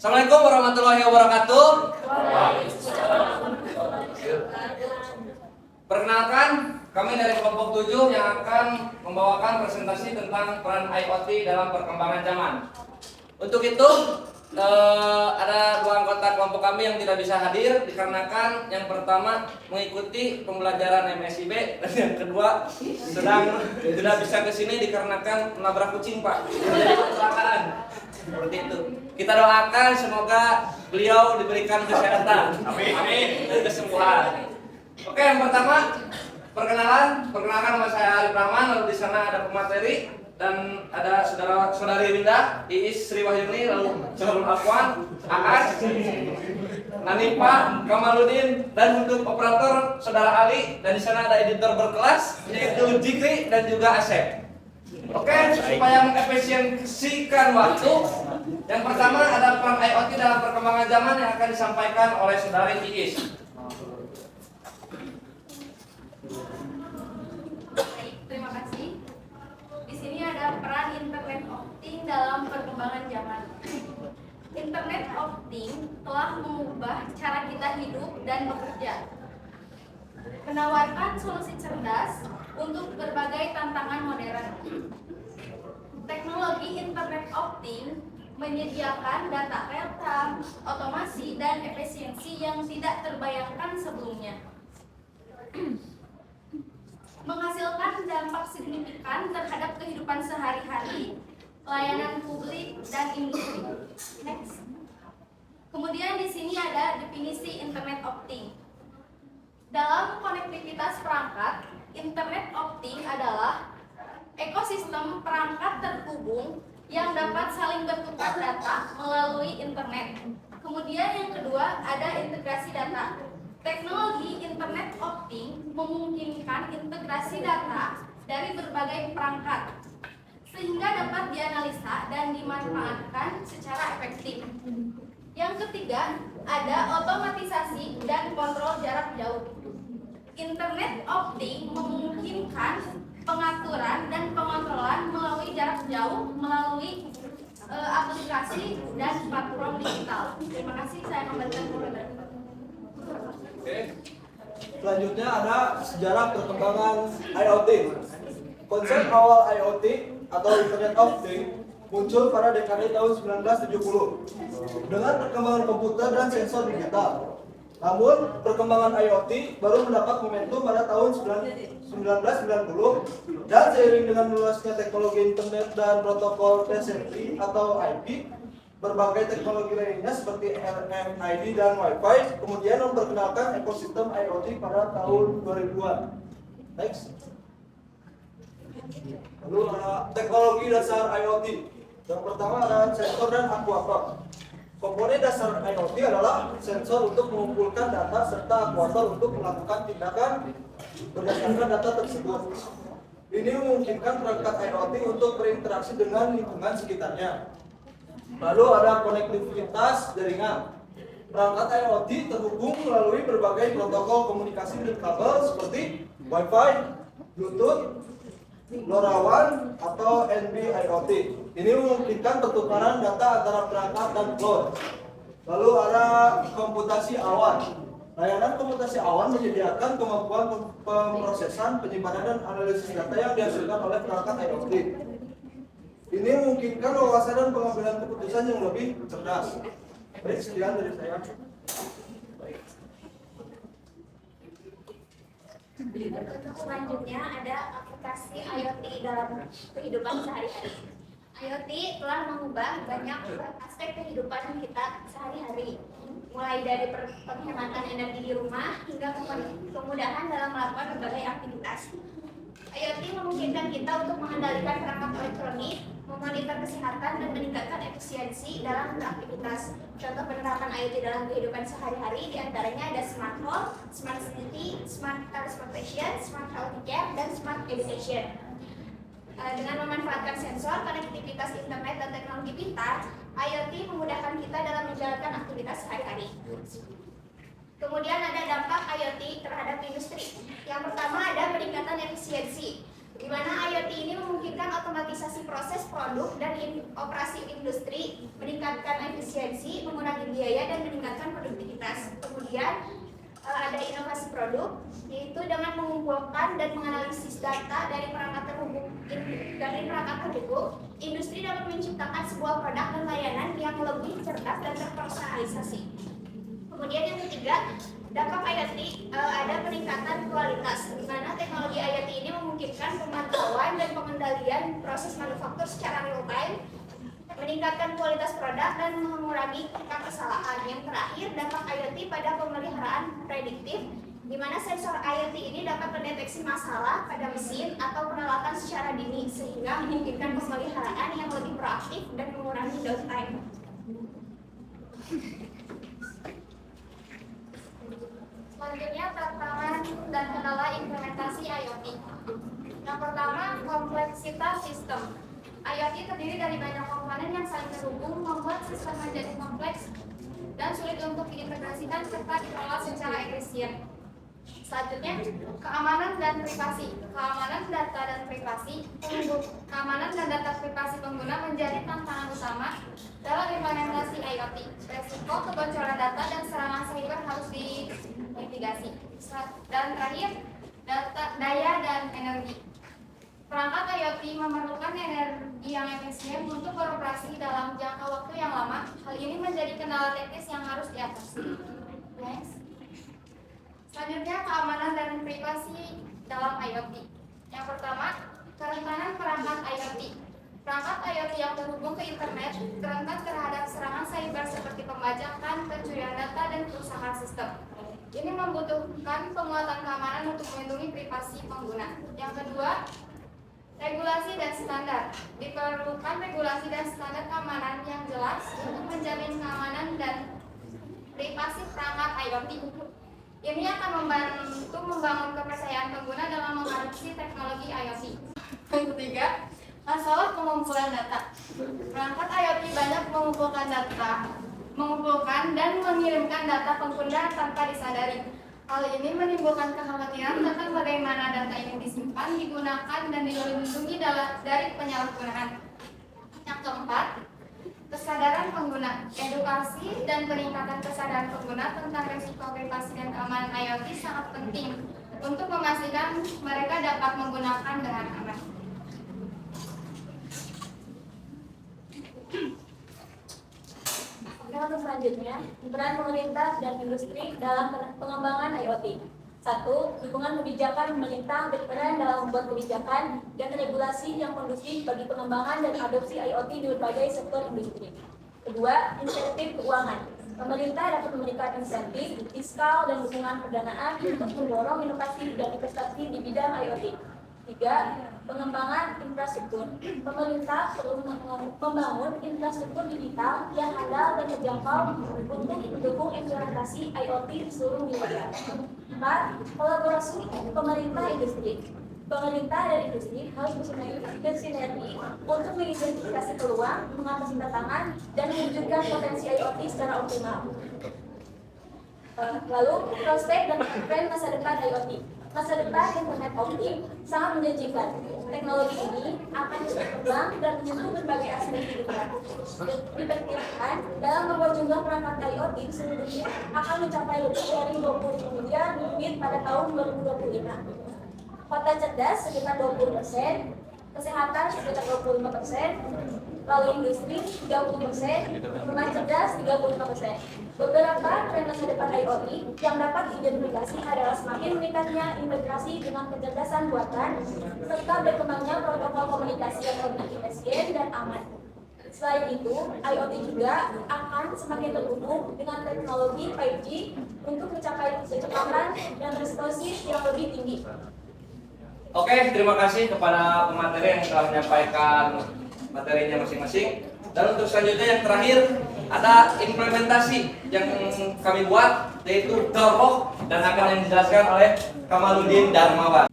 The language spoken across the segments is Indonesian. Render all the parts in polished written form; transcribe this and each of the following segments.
Assalamualaikum warahmatullahi wabarakatuh. Perkenalkan, kami dari kelompok 7 yang akan membawakan presentasi tentang peran IoT dalam perkembangan zaman. Untuk itu, ada dua anggota kelompok kami yang tidak bisa hadir dikarenakan yang pertama mengikuti pembelajaran MSIB dan yang kedua sedang tidak bisa ke sini dikarenakan menabrak kucing, Pak. Kecelakaan. Seperti itu. Kita doakan semoga beliau diberikan kesehatan. Amin. Dan kesembuhan. Oke, yang pertama perkenalkan nama saya Arif Rahman, lalu di sana ada pemateri dan ada saudari Winda, Iis Sri Wahyuni, lalu Calon Afwan, Aas, Nanipa, Kamaludin, dan untuk operator saudara Ali, dan di sana ada editor berkelas yaitu Jikri dan juga Asep. Oke, supaya mengefisiensikan waktu, yang pertama ada peran IoT dalam perkembangan zaman yang akan disampaikan oleh saudari Iis. Terima kasih. Di sini ada peran Internet of Things dalam perkembangan zaman. Internet of Things telah mengubah cara kita hidup dan bekerja, menawarkan solusi cerdas untuk berbagai tantangan modern. Teknologi Internet of Things menyediakan data real time, otomasi, dan efisiensi yang tidak terbayangkan sebelumnya. Menghasilkan dampak signifikan terhadap kehidupan sehari-hari, layanan publik, dan industri. Next. Kemudian di sini ada definisi Internet of Things. Dalam konektivitas perangkat, Internet of Things adalah ekosistem perangkat terhubung yang dapat saling bertukar data melalui internet. Kemudian yang kedua ada integrasi data. Teknologi Internet of Things memungkinkan integrasi data dari berbagai perangkat sehingga dapat dianalisa dan dimanfaatkan secara efektif. Yang ketiga, ada otomatisasi dan kontrol jarak jauh. Internet of Things memungkinkan pengaturan dan pengontrolan melalui jarak jauh melalui aplikasi dan platform digital. Terima kasih, saya memberikan koordinat. Oke. Selanjutnya ada sejarah perkembangan IoT. Konsep awal IoT atau Internet of Things muncul pada dekade tahun 1970 dengan perkembangan komputer dan sensor digital. Namun, perkembangan IoT baru mendapat momentum pada tahun 1990 dan seiring dengan meluasnya teknologi internet dan protokol TCP atau IP, berbagai teknologi lainnya seperti RFID dan Wi-Fi kemudian memperkenalkan ekosistem IoT pada tahun 2000-an. Next. Lalu ada teknologi dasar IoT. Yang pertama ada sensor dan aktuator. Komponen dasar IoT adalah sensor untuk mengumpulkan data serta aktuator untuk melakukan tindakan berdasarkan data tersebut. Ini memungkinkan perangkat IoT untuk berinteraksi dengan lingkungan sekitarnya. Lalu ada konektivitas jaringan. Perangkat IoT terhubung melalui berbagai protokol komunikasi dan kabel seperti Wi-Fi, Bluetooth, LoRaWAN atau NB-IoT. Ini memungkinkan pertukaran data antara perangkat dan cloud. Lalu ada komputasi awan. Layanan komputasi awan menyediakan kemampuan pemrosesan, penyimpanan, dan analisis data yang dihasilkan oleh perangkat IoT. Ini memungkinkan wawasan dan pengambilan keputusan yang lebih cerdas. Baik, sekian dari saya. Selanjutnya ada aplikasi IoT dalam kehidupan sehari-hari. IoT telah mengubah banyak aspek kehidupan kita sehari-hari, mulai dari penghematan energi di rumah hingga kemudahan dalam melakukan berbagai aktivitas. IoT memungkinkan kita untuk mengendalikan perangkat elektronik, memonitor kesehatan, dan meningkatkan efisiensi dalam beraktivitas. Contoh penerapan IoT dalam kehidupan sehari-hari diantaranya ada smart home, smart city, smart transportation, smart healthcare, dan smart education. Dengan memanfaatkan sensor, konektivitas internet, dan teknologi pintar, IoT memudahkan kita dalam menjalankan aktivitas sehari-hari. Kemudian ada dampak IoT terhadap industri. Yang pertama ada peningkatan efisiensi, di mana IoT ini memungkinkan otomatisasi proses produk dan operasi industri, meningkatkan efisiensi, mengurangi biaya dan meningkatkan produktivitas. Kemudian ada inovasi produk, yaitu dengan mengumpulkan dan menganalisis data dari perangkat terhubung, industri dapat menciptakan sebuah produk dan layanan yang lebih cerdas dan terpersonalisasi. Kemudian yang ketiga, dampak IoT ada peningkatan kualitas, di mana teknologi IoT ini memungkinkan pemantauan dan pengendalian proses manufaktur secara real time, meningkatkan kualitas produk dan mengurangi tingkat kesalahan. Yang terakhir, dampak IoT pada pemeliharaan prediktif, di mana sensor IoT ini dapat mendeteksi masalah pada mesin atau peralatan secara dini, sehingga memungkinkan pemeliharaan yang lebih proaktif dan mengurangi downtime. Selanjutnya, tantangan dan kendala implementasi IoT. Yang pertama, kompleksitas sistem. IoT terdiri dari banyak komponen yang saling terhubung, membuat sistem menjadi kompleks dan sulit untuk diintegrasikan serta dikelola secara efisien. Selanjutnya, keamanan dan privasi. Keamanan data pengguna menjadi tantangan utama dalam implementasi IoT. Resiko kebocoran data dan serangan cyber harus dimitigasi. Dan terakhir, daya dan energi. Perangkat IoT memerlukan energi yang efisien untuk beroperasi dalam jangka waktu yang lama. Hal ini menjadi kendala teknis yang harus diatasi. Next. Selanjutnya, keamanan dan privasi dalam IoT. Yang pertama, kerentanan perangkat IoT. Perangkat IoT yang terhubung ke internet rentan terhadap serangan cyber seperti pembajakan, pencurian data, dan kerusakan sistem. Ini membutuhkan penguatan keamanan untuk melindungi privasi pengguna. Yang kedua, regulasi dan standar. Diperlukan regulasi dan standar keamanan yang jelas untuk menjamin keamanan dan privasi perangkat IoT. Ini akan membantu membangun kepercayaan pengguna dalam mengadopsi teknologi IoT. Yang ketiga, masalah pengumpulan data. Perangkat IoT banyak mengumpulkan dan mengirimkan data pengguna tanpa disadari. Hal ini menimbulkan kekhawatiran tentang bagaimana data ini disimpan, digunakan, dan dilindungi dari penyalahgunaan. Yang keempat, kesadaran pengguna. Edukasi dan peningkatan kesadaran pengguna tentang risiko privasi dan keamanan IoT sangat penting untuk memastikan mereka dapat menggunakan dengan aman. Untuk selanjutnya, peran pemerintah dan industri dalam pengembangan IoT. 1. Dukungan kebijakan. Pemerintah berperan dalam membuat kebijakan dan regulasi yang kondusif bagi pengembangan dan adopsi IoT di berbagai sektor industri. 2. Insentif keuangan. Pemerintah dapat memberikan insentif, fiskal, dan dukungan pendanaan untuk mendorong inovasi dan investasi di bidang IoT. 3. Pengembangan infrastruktur. Pemerintah perlu membangun infrastruktur digital yang handal dan terjangkau untuk mendukung implementasi IoT di seluruh wilayah. 4. Kolaborasi pemerintah industri. Pemerintah dan industri harus bersinergi untuk mengidentifikasi peluang, mengatasi tantangan, dan mewujudkan potensi IoT secara optimal. Lalu, prospek dan tren masa depan IoT. Masa depan Internet of Things sangat menjanjikan. Teknologi ini akan terus berkembang dan menyentuh berbagai aspek kehidupan. Diperkirakan dalam membuat jumlah perangkat IoT di seluruh dunia akan mencapai lebih dari 20 miliar unit pada tahun 2025. Kota cerdas sekitar 20%, kesehatan sekitar 25%, lalu industri 30%, rumah cerdas 35%. Beberapa tren masa depan IoT yang dapat diidentifikasi adalah semakin meningkatnya integrasi dengan kecerdasan buatan, serta berkembangnya protokol komunikasi yang lebih efisien dan aman. Selain itu, IoT juga akan semakin terhubung dengan teknologi 5G untuk mencapai kecepatan dan resolusi yang lebih tinggi. Oke, terima kasih kepada pemateri yang telah menyampaikan materinya masing-masing. Dan untuk selanjutnya yang terakhir ada implementasi yang kami buat, yaitu Doorlock, dan akan yang dijelaskan oleh Kamaludin Darmawan.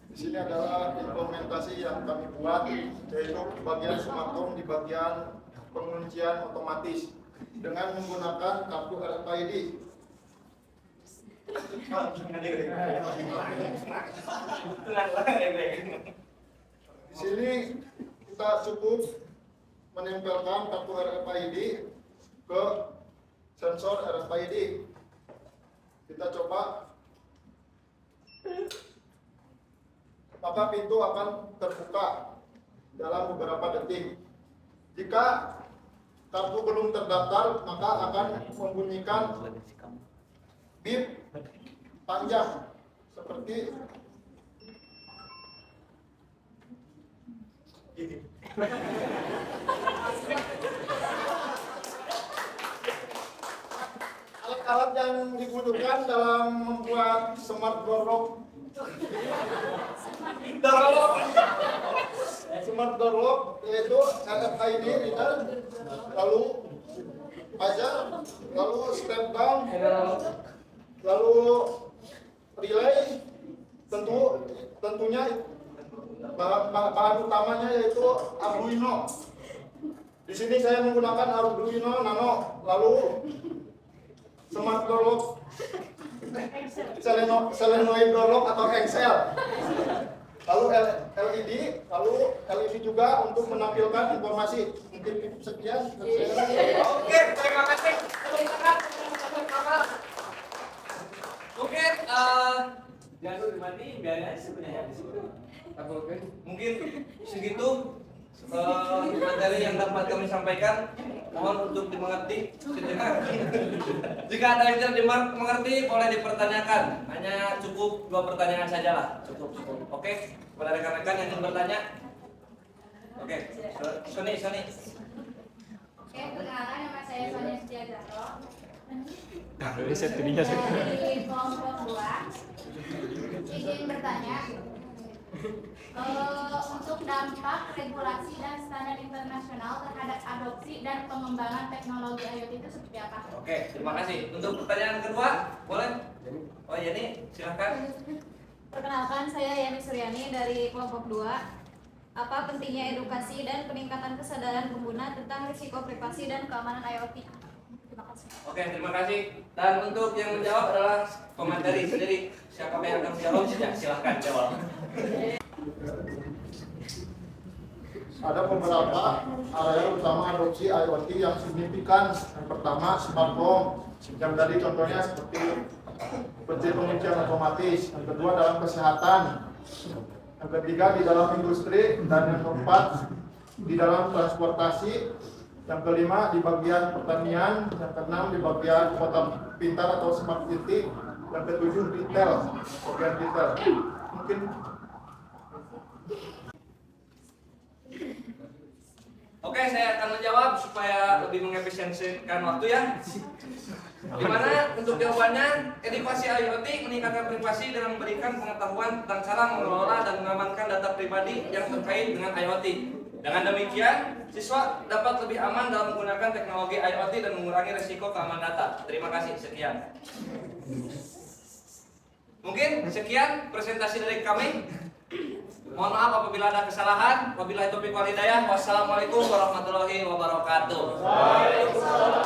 Di sini adalah implementasi yang kami buat, yaitu bagian smart home di bagian penguncian otomatis dengan menggunakan kartu RFID. Di sini kita cukup menempelkan kartu RFID ke sensor RFID. Kita coba, maka pintu akan terbuka dalam beberapa detik. Jika kartu belum terdaftar, maka akan membunyikan bip panjang seperti ini. Alat-alat yang dibutuhkan dalam membuat smart door lock, smart door lock yaitu RFID reader, lalu buzzer, lalu step down, lalu relay, tentunya bahan utamanya yaitu Arduino. Di sini saya menggunakan Arduino Nano, lalu smart door lock, solenoid door lock atau Excel, lalu LED, lalu LED juga untuk menampilkan informasi. Mungkin sekian. Oke, terima kasih. Mungkin jangan dulu mandi, biarin aja sebenarnya di situ. Mungkin segitu materi yang dapat kami sampaikan. Mohon untuk dimengerti. Jika ada yang tidak dimengerti, boleh dipertanyakan. Hanya cukup 2 pertanyaan saja lah. Cukup. Oke, kepada rekan-rekan yang ingin bertanya. Oke, Sony. Oke, perkenalkan nama saya Sonia Setiajarto. Dari Kelompok 2. Izin bertanya. Untuk dampak regulasi dan standar internasional terhadap adopsi dan pengembangan teknologi IoT itu seperti apa? Oke, terima kasih. Untuk pertanyaan kedua, boleh? Oh ya nih, silahkan. Perkenalkan, saya Yani Suryani dari kelompok 2. Apa pentingnya edukasi dan peningkatan kesadaran pengguna tentang risiko privasi dan keamanan IoT? Terima kasih. Oke, terima kasih. Dan untuk yang menjawab adalah pemateri sendiri. Siapa yang akan menjawab? Ya, silahkan jawab. Ada beberapa area utama adopsi IoT yang signifikan. Yang pertama, smart home. Yang tadi contohnya seperti penguncian otomatis. Yang kedua, dalam kesehatan. Yang ketiga, di dalam industri. Dan yang keempat, di dalam transportasi. Yang kelima, di bagian pertanian. Yang keenam, di bagian kota pintar atau smart city. Yang ketujuh, retail. Bagian retail. Mungkin Oke, saya akan menjawab supaya lebih mengefisiensikan waktu ya. Dimana untuk jawabannya, edukasi IoT meningkatkan privasi dengan memberikan pengetahuan tentang cara mengelola dan mengamankan data pribadi yang terkait dengan IoT. Dengan demikian, siswa dapat lebih aman dalam menggunakan teknologi IoT dan mengurangi risiko keamanan data. Terima kasih, sekian. Mungkin sekian presentasi dari kami. Mohon maaf apabila ada kesalahan. Wabillahi taufiq wal hidayah. Wassalamualaikum warahmatullahi wabarakatuh. Waalaikumsalam.